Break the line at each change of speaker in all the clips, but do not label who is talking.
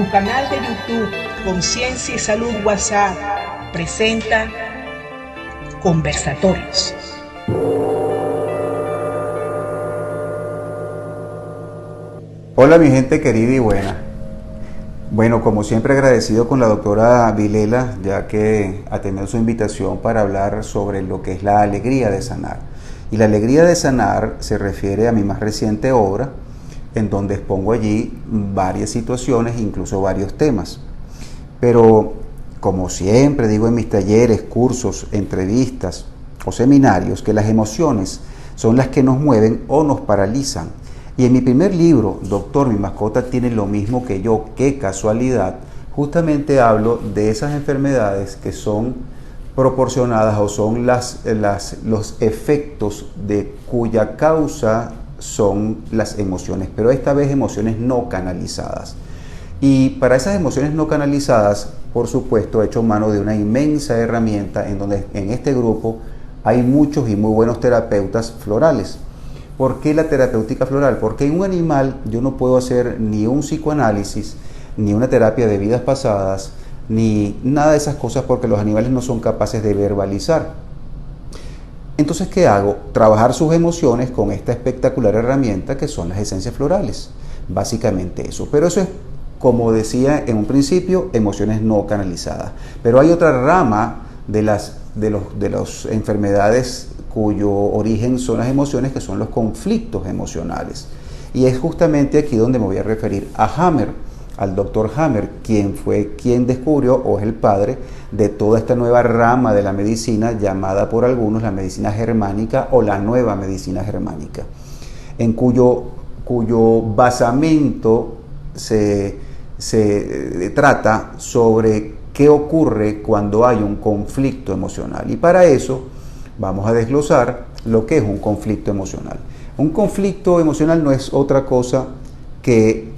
Tu canal de YouTube Conciencia y Salud WhatsApp presenta Conversatorios.
Hola mi gente querida y buena. Bueno, como siempre agradecido con la doctora Vilela, ya que atendió su invitación para hablar sobre lo que es la alegría de sanar. Y la alegría de sanar se refiere a mi más reciente obra, en donde expongo allí varias situaciones, incluso varios temas. Pero, como siempre digo en mis talleres, cursos, entrevistas o seminarios, que las emociones son las que nos mueven o nos paralizan. Y en mi primer libro, Doctor, mi mascota tiene lo mismo que yo, qué casualidad, justamente hablo de esas enfermedades que son proporcionadas o son los efectos de cuya causa son las emociones, pero esta vez emociones no canalizadas. Y para esas emociones no canalizadas, por supuesto, he hecho mano de una inmensa herramienta en donde en este grupo hay muchos y muy buenos terapeutas florales. ¿Por qué la terapéutica floral? Porque en un animal yo no puedo hacer ni un psicoanálisis, ni una terapia de vidas pasadas, ni nada de esas cosas porque los animales no son capaces de verbalizar. Entonces, ¿qué hago? Trabajar sus emociones con esta espectacular herramienta que son las esencias florales. Básicamente eso. Pero eso es, como decía en un principio, emociones no canalizadas. Pero hay otra rama de las enfermedades cuyo origen son las emociones, que son los conflictos emocionales. Y es justamente aquí donde me voy a referir a Hammer, al doctor Hammer, quien fue quien descubrió o es el padre de toda esta nueva rama de la medicina llamada por algunos la medicina germánica o la nueva medicina germánica, en cuyo basamento se trata sobre qué ocurre cuando hay un conflicto emocional. Y para eso vamos a desglosar lo que es un conflicto emocional. Un conflicto emocional no es otra cosa que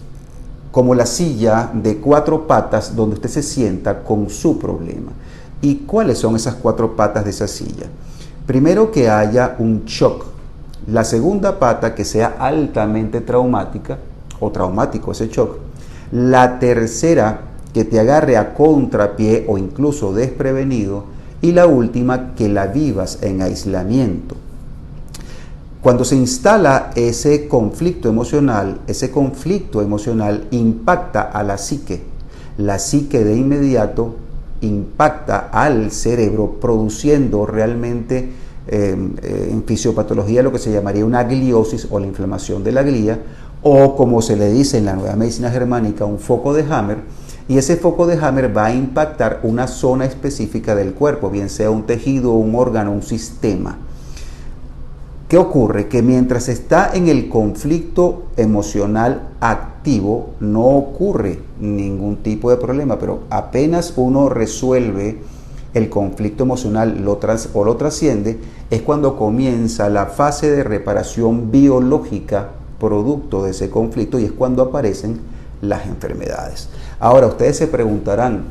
como la silla de 4 patas donde usted se sienta con su problema. ¿Y cuáles son esas 4 patas de esa silla? Primero, que haya un shock. La segunda pata, que sea altamente traumática o traumático ese shock. La tercera, que te agarre a contrapié o incluso desprevenido. Y la última, que la vivas en aislamiento. Cuando se instala ese conflicto emocional impacta a la psique. La psique de inmediato impacta al cerebro, produciendo realmente en fisiopatología lo que se llamaría una gliosis o la inflamación de la glía, o como se le dice en la nueva medicina germánica, un foco de Hammer. Y ese foco de Hammer va a impactar una zona específica del cuerpo, bien sea un tejido, un órgano, un sistema. ¿Qué ocurre? Que mientras está en el conflicto emocional activo, no ocurre ningún tipo de problema, pero apenas uno resuelve el conflicto emocional o lo trasciende, es cuando comienza la fase de reparación biológica producto de ese conflicto y es cuando aparecen las enfermedades. Ahora, ustedes se preguntarán,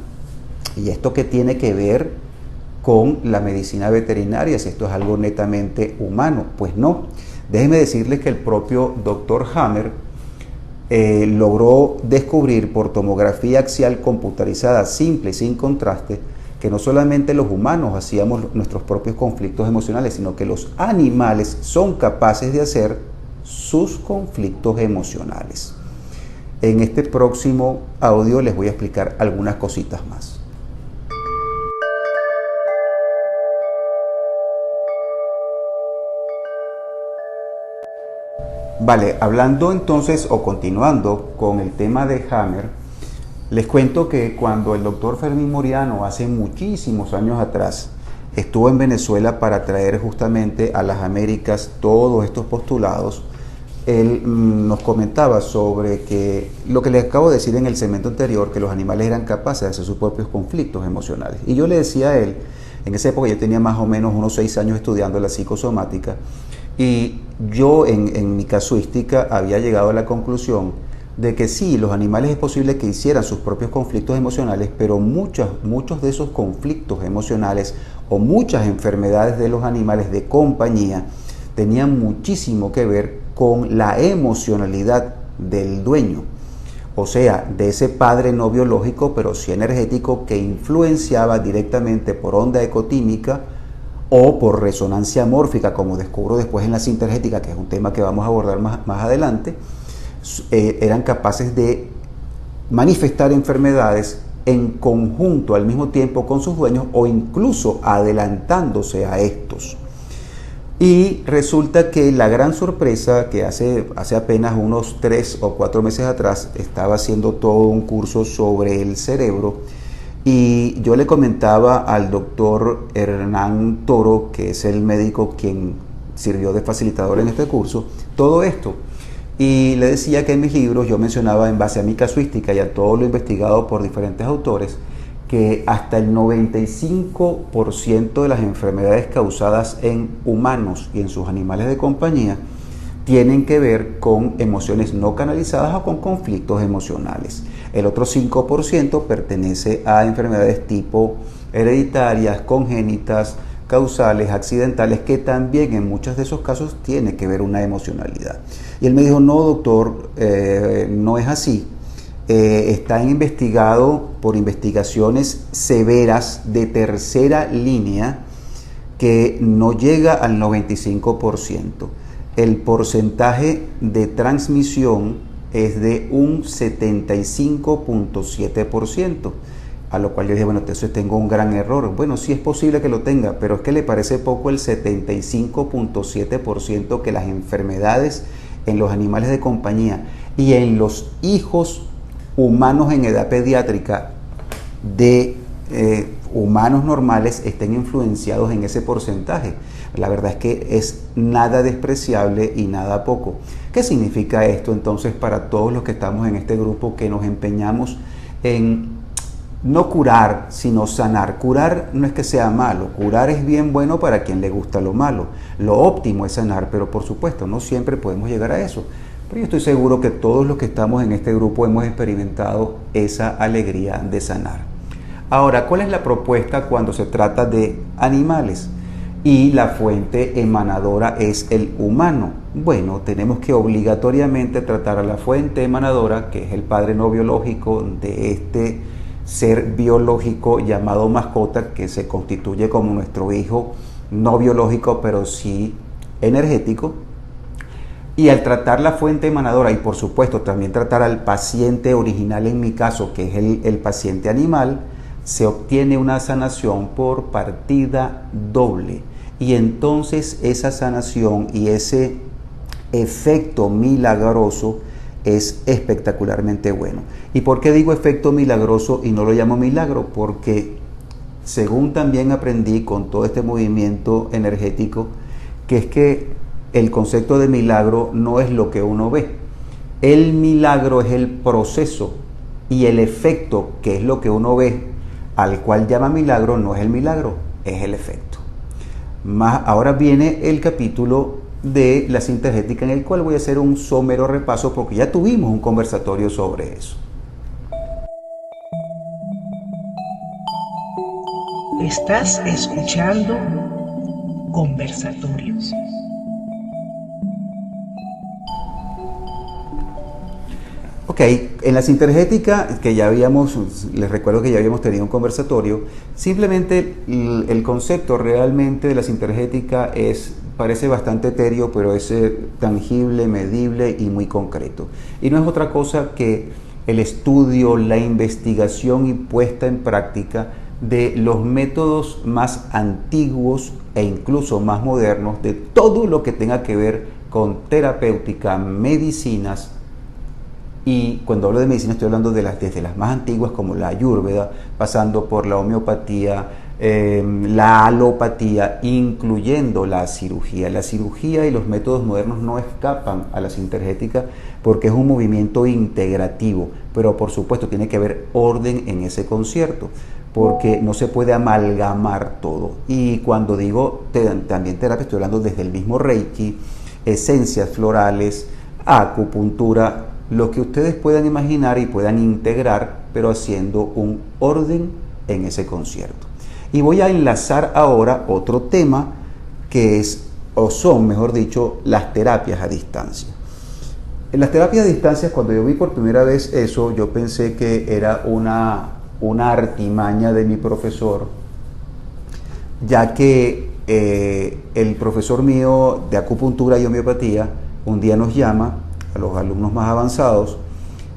¿y esto qué tiene que ver con la medicina veterinaria, si esto es algo netamente humano? Pues no. Déjenme decirles que el propio doctor Hammer logró descubrir por tomografía axial computarizada simple y sin contraste que no solamente los humanos hacíamos nuestros propios conflictos emocionales, sino que los animales son capaces de hacer sus conflictos emocionales. En este próximo audio les voy a explicar algunas cositas más. Vale, hablando entonces o continuando con el tema de Hammer, les cuento que cuando el doctor Fermín Moriano hace muchísimos años atrás estuvo en Venezuela para traer justamente a las Américas todos estos postulados, él nos comentaba sobre que lo que les acabo de decir en el segmento anterior, que los animales eran capaces de hacer sus propios conflictos emocionales. Y yo le decía a él, en esa época yo tenía más o menos unos 6 años estudiando la psicosomática, y yo en mi casuística había llegado a la conclusión de que sí, los animales es posible que hicieran sus propios conflictos emocionales, pero muchos de esos conflictos emocionales o muchas enfermedades de los animales de compañía tenían muchísimo que ver con la emocionalidad del dueño. o sea, de ese padre no biológico, pero sí energético, que influenciaba directamente por onda ecotímica o por resonancia mórfica, como descubro después en la sintergética, que es un tema que vamos a abordar más adelante, eran capaces de manifestar enfermedades en conjunto al mismo tiempo con sus dueños o incluso adelantándose a estos. Y resulta que la gran sorpresa que hace apenas unos 3 o 4 meses atrás estaba haciendo todo un curso sobre el cerebro y yo le comentaba al doctor Hernán Toro, que es el médico quien sirvió de facilitador en este curso, todo esto. Y le decía que en mis libros yo mencionaba en base a mi casuística y a todo lo investigado por diferentes autores, que hasta el 95% de las enfermedades causadas en humanos y en sus animales de compañía tienen que ver con emociones no canalizadas o con conflictos emocionales. El otro 5% pertenece a enfermedades tipo hereditarias, congénitas, causales, accidentales, que también en muchos de esos casos tiene que ver una emocionalidad. Y él me dijo, no doctor, no es así. Está investigado por investigaciones severas de tercera línea que no llega al 95%. El porcentaje de transmisión es de un 75.7%, a lo cual yo dije, bueno, entonces tengo un gran error. Bueno, sí es posible que lo tenga, pero es que le parece poco el 75.7% que las enfermedades en los animales de compañía y en los hijos humanos en edad pediátrica de humanos normales estén influenciados en ese porcentaje. La verdad es que es nada despreciable y nada poco. ¿Qué significa esto entonces para todos los que estamos en este grupo que nos empeñamos en no curar, sino sanar? Curar no es que sea malo, curar es bien bueno para quien le gusta lo malo. Lo óptimo es sanar, pero por supuesto no siempre podemos llegar a eso. Pero yo estoy seguro que todos los que estamos en este grupo hemos experimentado esa alegría de sanar. Ahora, ¿cuál es la propuesta cuando se trata de animales? Y la fuente emanadora es el humano. Bueno, tenemos que obligatoriamente tratar a la fuente emanadora, que es el padre no biológico de este ser biológico llamado mascota, que se constituye como nuestro hijo no biológico, pero sí energético. Y al tratar la fuente emanadora y por supuesto también tratar al paciente original, en mi caso, que es el paciente animal, se obtiene una sanación por partida doble. Y entonces esa sanación y ese efecto milagroso es espectacularmente bueno. ¿Y por qué digo efecto milagroso y no lo llamo milagro? Porque según también aprendí con todo este movimiento energético, que es que el concepto de milagro no es lo que uno ve. El milagro es el proceso y el efecto, que es lo que uno ve, al cual llama milagro, no es el milagro, es el efecto. Ahora viene el capítulo de la sintergética, en el cual voy a hacer un somero repaso porque ya tuvimos un conversatorio sobre eso.
Estás escuchando Conversatorios.
Ok, en la sintergética, que ya les recuerdo que ya habíamos tenido un conversatorio, simplemente el concepto realmente de la sintergética parece bastante etéreo, pero es tangible, medible y muy concreto. Y no es otra cosa que el estudio, la investigación y puesta en práctica de los métodos más antiguos e incluso más modernos de todo lo que tenga que ver con terapéutica, medicinas. Y cuando hablo de medicina estoy hablando desde las más antiguas como la ayurveda, pasando por la homeopatía, la alopatía, incluyendo la cirugía. La cirugía y los métodos modernos no escapan a la sintergética porque es un movimiento integrativo, pero por supuesto tiene que haber orden en ese concierto, porque no se puede amalgamar todo. Y cuando digo también terapia, estoy hablando desde el mismo Reiki, esencias florales, acupuntura, lo que ustedes puedan imaginar y puedan integrar, pero haciendo un orden en ese concierto. Y voy a enlazar ahora otro tema que son, mejor dicho, las terapias a distancia. En las terapias a distancia, cuando yo vi por primera vez eso, yo pensé que era una artimaña de mi profesor, ya que el profesor mío de acupuntura y homeopatía un día nos llama a los alumnos más avanzados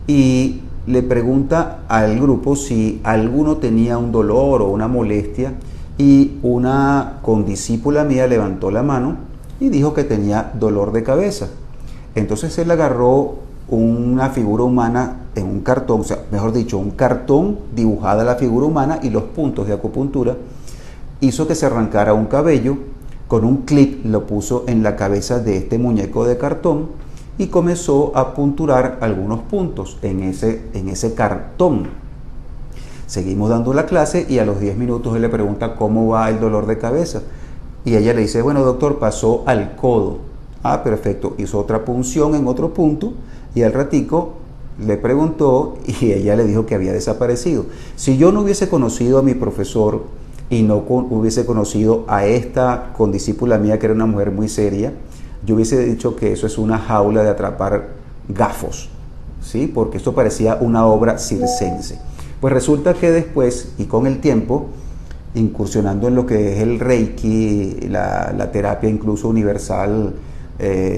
y le pregunta al grupo si alguno tenía un dolor o una molestia, y una condiscípula mía levantó la mano y dijo que tenía dolor de cabeza. Entonces él agarró una figura humana en un cartón, o sea, mejor dicho, un cartón dibujada la figura humana y los puntos de acupuntura, hizo que se arrancara un cabello, con un clip lo puso en la cabeza de este muñeco de cartón y comenzó a apunturar algunos puntos en ese cartón. Seguimos dando la clase y a los 10 minutos él le pregunta cómo va el dolor de cabeza. Y ella le dice, bueno doctor, pasó al codo. Ah, perfecto. Hizo otra punción en otro punto y al ratico le preguntó y ella le dijo que había desaparecido. Si yo no hubiese conocido a mi profesor y no hubiese conocido a esta condiscípula mía, que era una mujer muy seria, yo hubiese dicho que eso es una jaula de atrapar gafos, ¿sí? Porque esto parecía una obra circense. Pues resulta que después y con el tiempo, incursionando en lo que es el Reiki, la terapia incluso universal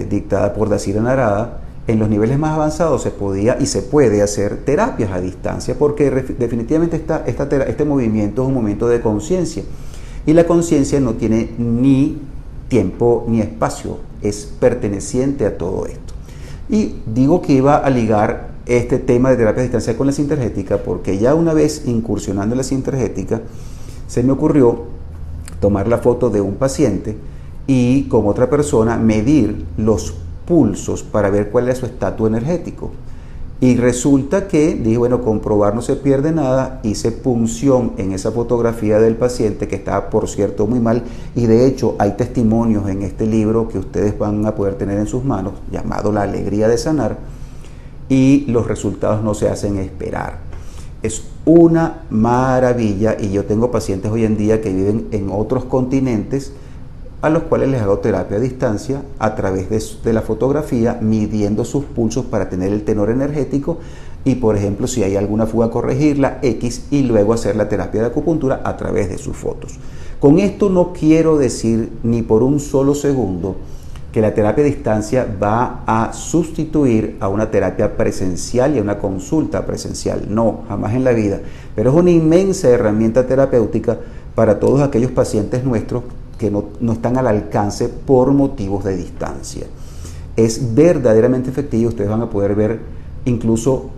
dictada por Daciria Narada, en los niveles más avanzados se podía y se puede hacer terapias a distancia, porque definitivamente este movimiento es un movimiento de conciencia y la conciencia no tiene ni tiempo ni espacio, es perteneciente a todo esto. Y digo que iba a ligar este tema de terapia a distancia con la sintergética porque ya una vez incursionando en la sintergética se me ocurrió tomar la foto de un paciente y con otra persona medir los pulsos para ver cuál es su estatus energético. Y resulta que dije, bueno, comprobar no se pierde nada, hice punción en esa fotografía del paciente que estaba, por cierto, muy mal, y de hecho hay testimonios en este libro que ustedes van a poder tener en sus manos, llamado La Alegría de Sanar, y los resultados no se hacen esperar. Es una maravilla y yo tengo pacientes hoy en día que viven en otros continentes a los cuales les hago terapia a distancia a través de la fotografía, midiendo sus pulsos para tener el tenor energético y, por ejemplo, si hay alguna fuga, corregirla, X, y luego hacer la terapia de acupuntura a través de sus fotos. Con esto no quiero decir ni por un solo segundo que la terapia a distancia va a sustituir a una terapia presencial y a una consulta presencial. No, jamás en la vida. Pero es una inmensa herramienta terapéutica para todos aquellos pacientes nuestros que no están al alcance por motivos de distancia. Es verdaderamente efectivo. Ustedes van a poder ver incluso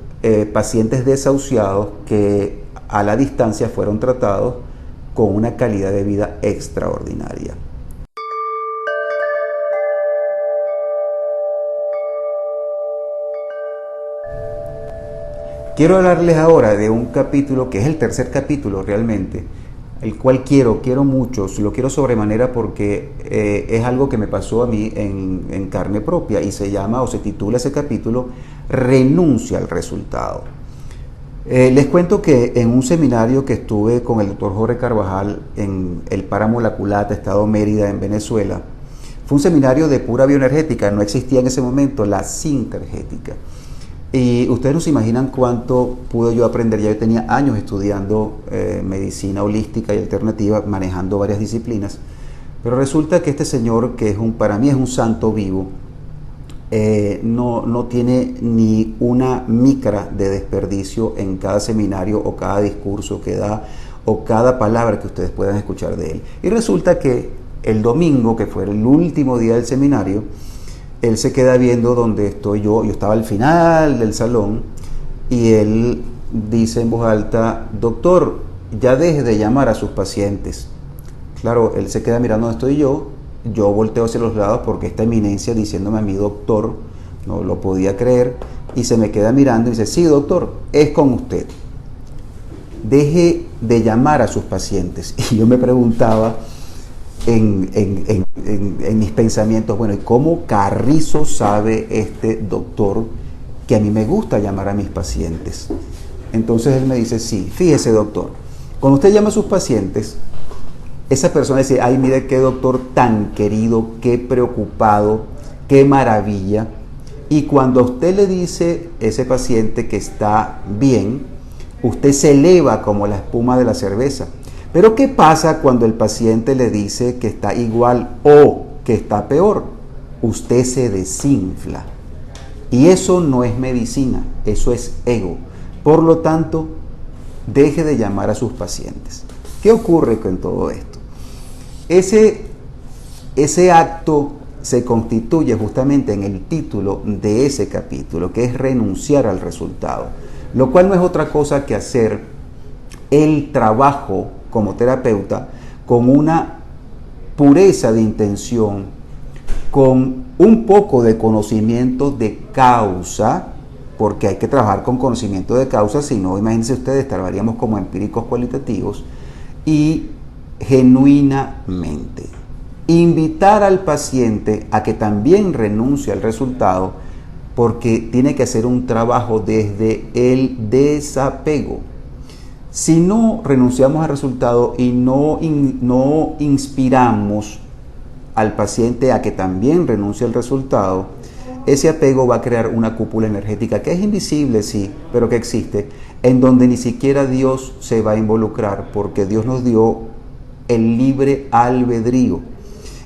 pacientes desahuciados que a la distancia fueron tratados con una calidad de vida extraordinaria. Quiero hablarles ahora de un capítulo que es el tercer capítulo realmente, el cual quiero mucho, lo quiero sobremanera porque es algo que me pasó a mí en carne propia y se llama o se titula ese capítulo Renuncia al resultado. Les cuento que en un seminario que estuve con el doctor Jorge Carvajal en el Páramo La Culata, estado Mérida, en Venezuela, fue un seminario de pura bioenergética, no existía en ese momento la sintergética. Y ustedes no se imaginan cuánto pude yo aprender. Ya yo tenía años estudiando medicina holística y alternativa, manejando varias disciplinas, pero resulta que este señor, que para mí es un santo vivo, no tiene ni una micra de desperdicio en cada seminario o cada discurso que da o cada palabra que ustedes puedan escuchar de él. Y resulta que el domingo, que fue el último día del seminario, él se queda viendo donde estoy yo estaba al final del salón y él dice en voz alta: doctor, ya deje de llamar a sus pacientes. Claro, él se queda mirando donde estoy yo volteo hacia los lados porque esta eminencia diciéndome a mí doctor, no lo podía creer, y se me queda mirando y dice: sí doctor, es con usted, deje de llamar a sus pacientes. Y yo me preguntaba en mis pensamientos, bueno, ¿y cómo carrizo sabe este doctor que a mí me gusta llamar a mis pacientes? Entonces él me dice: sí, fíjese doctor, cuando usted llama a sus pacientes, esa persona dice: ay, mire qué doctor tan querido, qué preocupado, qué maravilla. Y cuando a usted le dice ese paciente que está bien, usted se eleva como la espuma de la cerveza. Pero ¿qué pasa cuando el paciente le dice que está igual o que está peor? Usted se desinfla. Y eso no es medicina, eso es ego. Por lo tanto, deje de llamar a sus pacientes. ¿Qué ocurre con todo esto? Ese acto se constituye justamente en el título de ese capítulo, que es renunciar al resultado, lo cual no es otra cosa que hacer el trabajo como terapeuta con una pureza de intención, con un poco de conocimiento de causa, porque hay que trabajar con conocimiento de causa, si no, imagínense ustedes, estaríamos como empíricos cualitativos, y genuinamente invitar al paciente a que también renuncie al resultado, porque tiene que hacer un trabajo desde el desapego. Si no renunciamos al resultado y no inspiramos al paciente a que también renuncie al resultado, ese apego va a crear una cúpula energética que es invisible, sí, pero que existe, en donde ni siquiera Dios se va a involucrar, porque Dios nos dio el libre albedrío.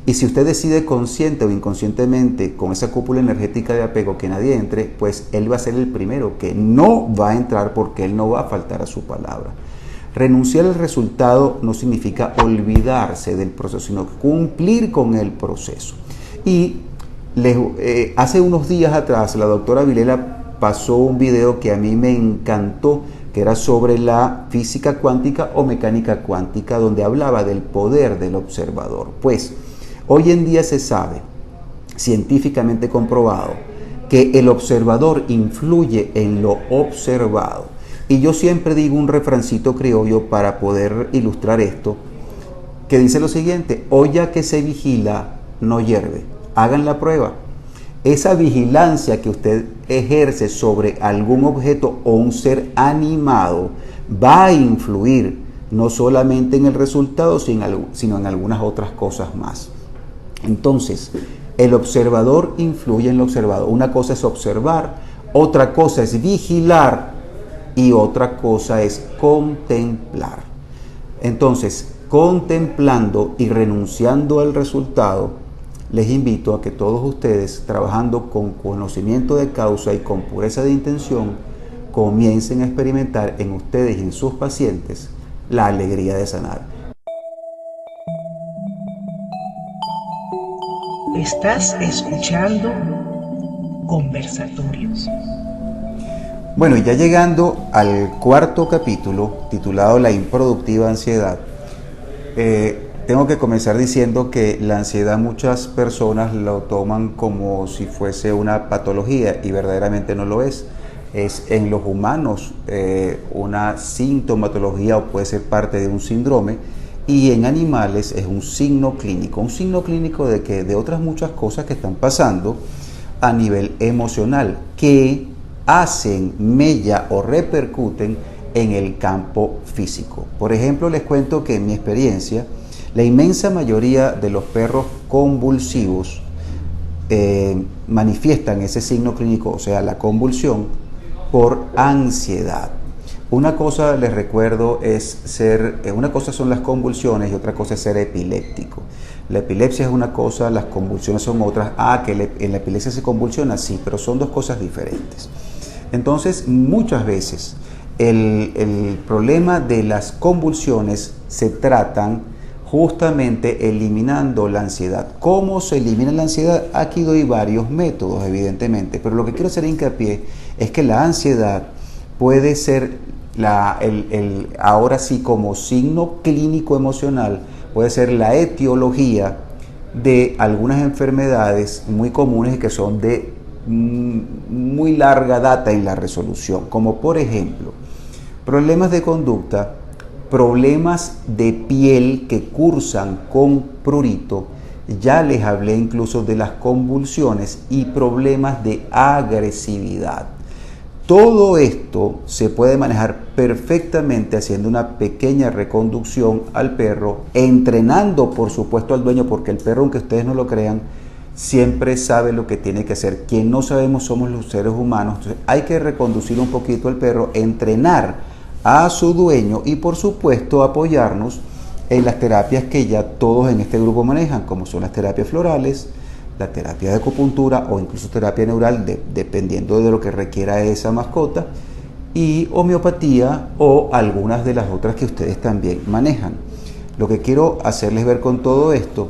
Y si usted decide consciente o inconscientemente con esa cúpula energética de apego que nadie entre, pues Él va a ser el primero que no va a entrar, porque Él no va a faltar a su palabra. Renunciar al resultado no significa olvidarse del proceso, sino cumplir con el proceso. Y hace unos días atrás la doctora Vilela pasó un video que a mí me encantó, que era sobre la física cuántica o mecánica cuántica, donde hablaba del poder del observador. Pues hoy en día se sabe, científicamente comprobado, que el observador influye en lo observado. Y yo siempre digo un refrancito criollo para poder ilustrar esto, que dice lo siguiente: olla que se vigila no hierve. Hagan la prueba. Esa vigilancia que usted ejerce sobre algún objeto o un ser animado va a influir no solamente en el resultado, sino en algunas otras cosas más. Entonces, el observador influye en lo observado. Una cosa es observar, otra cosa es vigilar y otra cosa es contemplar. Entonces, contemplando y renunciando al resultado, les invito a que todos ustedes, trabajando con conocimiento de causa y con pureza de intención, comiencen a experimentar en ustedes y en sus pacientes la alegría de sanar.
Estás escuchando Conversatorios.
Bueno, y ya llegando al cuarto capítulo, titulado La improductiva ansiedad, tengo que comenzar diciendo que la ansiedad muchas personas lo toman como si fuese una patología, y verdaderamente no lo es. Es en los humanos una sintomatología, o puede ser parte de un síndrome, y en animales es un signo clínico de que de otras muchas cosas que están pasando a nivel emocional, que hacen mella o repercuten en el campo físico. Por ejemplo, les cuento que en mi experiencia, la inmensa mayoría de los perros convulsivos manifiestan ese signo clínico, o sea, la convulsión, por ansiedad. Una cosa, les recuerdo, una cosa son las convulsiones y otra cosa es ser epiléptico. La epilepsia es una cosa, las convulsiones son otras. Que en la epilepsia se convulsiona, sí, pero son dos cosas diferentes. Entonces, muchas veces el problema de las convulsiones se tratan justamente eliminando la ansiedad. ¿Cómo se elimina la ansiedad? Aquí doy varios métodos, evidentemente, pero lo que quiero hacer hincapié es que la ansiedad puede ser, ahora sí como signo clínico emocional, puede ser la etiología de algunas enfermedades muy comunes y que son de muy larga data en la resolución, como por ejemplo problemas de conducta, problemas de piel que cursan con prurito, ya les hablé incluso de las convulsiones, y problemas de agresividad. Todo esto se puede manejar perfectamente haciendo una pequeña reconducción al perro, entrenando por supuesto al dueño, porque el perro, aunque ustedes no lo crean, siempre sabe lo que tiene que hacer. Quien no sabemos somos los seres humanos. Entonces hay que reconducir un poquito al perro, entrenar a su dueño y por supuesto apoyarnos en las terapias que ya todos en este grupo manejan, como son las terapias florales, la terapia de acupuntura o incluso terapia neural, dependiendo de lo que requiera esa mascota, y homeopatía o algunas de las otras que ustedes también manejan. Lo que quiero hacerles ver con todo esto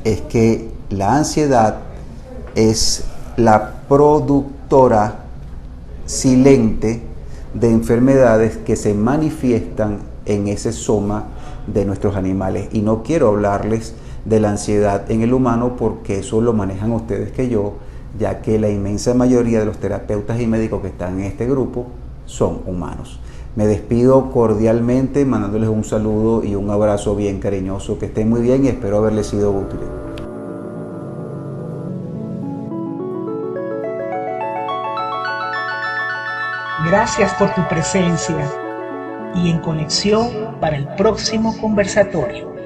es que la ansiedad es la productora silente de enfermedades que se manifiestan en ese soma de nuestros animales. Y no quiero hablarles de la ansiedad en el humano porque eso lo manejan ustedes que yo, ya que la inmensa mayoría de los terapeutas y médicos que están en este grupo son humanos. Me despido cordialmente, mandándoles un saludo y un abrazo bien cariñoso. Que estén muy bien y espero haberles sido útiles.
Gracias por tu presencia y en conexión para el próximo conversatorio.